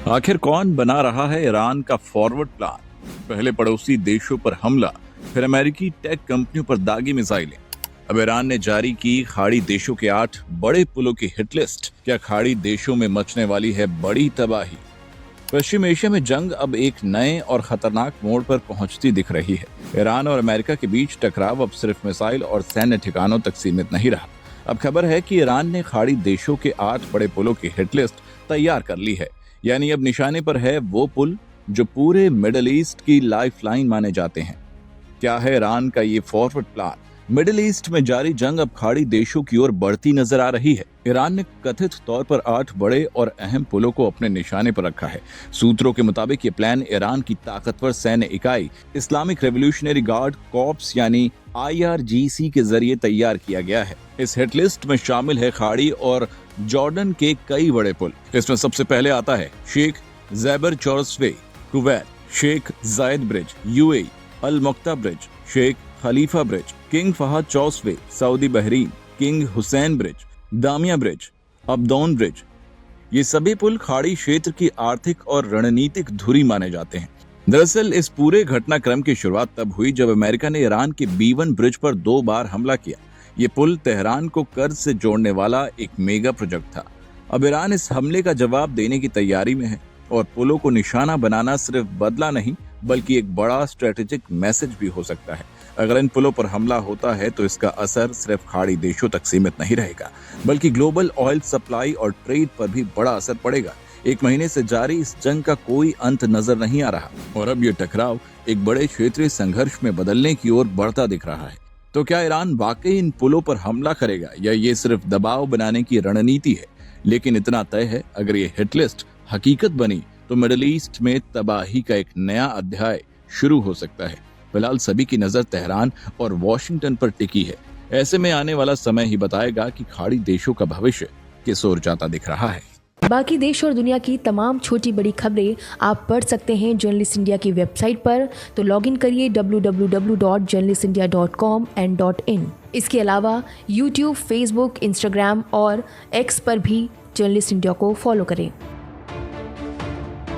आखिर कौन बना रहा है ईरान का फॉरवर्ड प्लान? पहले पड़ोसी देशों पर हमला, फिर अमेरिकी टेक कंपनियों पर दागी मिसाइलें। अब ईरान ने जारी की खाड़ी देशों के 8 बड़े पुलों की हिट लिस्ट। क्या खाड़ी देशों में मचने वाली है बड़ी तबाही? पश्चिम एशिया में जंग अब एक नए और खतरनाक मोड़ पर पहुंचती दिख रही है। ईरान और अमेरिका के बीच टकराव अब सिर्फ मिसाइल और सैन्य ठिकानों तक सीमित नहीं रहा। अब खबर है कि ईरान ने खाड़ी देशों के 8 बड़े पुलों की हिट लिस्ट तैयार कर ली है। यानी अब निशाने पर है वो पुल जो पूरे मिडिल ईस्ट की लाइफलाइन माने जाते हैं। क्या है ईरान का ये फॉरवर्ड प्लान? मिडिल ईस्ट में जारी जंग अब खाड़ी देशों की ओर बढ़ती नजर आ रही है। ईरान ने कथित तौर पर 8 बड़े और अहम पुलों को अपने निशाने पर रखा है। सूत्रों के मुताबिक ये प्लान ईरान की ताकतवर सैन्य इकाई इस्लामिक रेवोल्यूशनरी गार्ड कॉर्प्स यानी IRGC के जरिए तैयार किया गया है। इस हिट लिस्ट में शामिल है खाड़ी और जॉर्डन के कई बड़े पुल। इसमें सबसे पहले आता है शेख ज़ैबर चौरसवे Kuwait, Sheikh Zayed Bridge UAE, Al Maktoum Bridge, Sheikh Khalifa Bridge, King Fahd Causeway Saudi Bahrain, King Hussein Bridge, Damiya Bridge, Abdoun Bridge. ये सभी पुल खाड़ी क्षेत्र की आर्थिक और रणनीतिक धुरी माने जाते हैं। दरअसल इस पूरे घटनाक्रम की शुरुआत तब हुई जब अमेरिका ने ईरान के B1 ब्रिज पर 2 बार हमला किया। ये पुल तेहरान को कर्ज से जोड़ने वाला एक मेगा प्रोजेक्ट था। अब ईरान इस हमले का जवाब देने की तैयारी में है और पुलों को निशाना बनाना सिर्फ बदला नहीं बल्कि एक बड़ा स्ट्रेटेजिक मैसेज भी हो सकता है। अगर इन पुलों पर हमला होता है तो इसका असर सिर्फ खाड़ी देशों तक सीमित नहीं रहेगा बल्कि ग्लोबल ऑयल सप्लाई और ट्रेड पर भी बड़ा असर पड़ेगा। 1 महीने से जारी इस जंग का कोई अंत नजर नहीं आ रहा और अब ये टकराव एक बड़े क्षेत्रीय संघर्ष में बदलने की ओर बढ़ता दिख रहा है। तो क्या ईरान वाकई इन पुलों पर हमला करेगा या ये सिर्फ दबाव बनाने की रणनीति है? लेकिन इतना तय है, अगर ये हिट लिस्ट हकीकत बनी तो मिडिल ईस्ट में तबाही का एक नया अध्याय शुरू हो सकता है। फिलहाल सभी की नजर तेहरान और वॉशिंगटन पर टिकी है। ऐसे में आने वाला समय ही बताएगा कि खाड़ी देशों का भविष्य किस ओर जाता दिख रहा है। बाकी देश और दुनिया की तमाम छोटी बड़ी खबरें आप पढ़ सकते हैं जर्नलिस्ट इंडिया की वेबसाइट पर। तो लॉग इन करिए www.journalistindia.com and .in। इसके अलावा यूट्यूब, फेसबुक, इंस्टाग्राम और X पर भी जर्नलिस्ट इंडिया को फॉलो करें।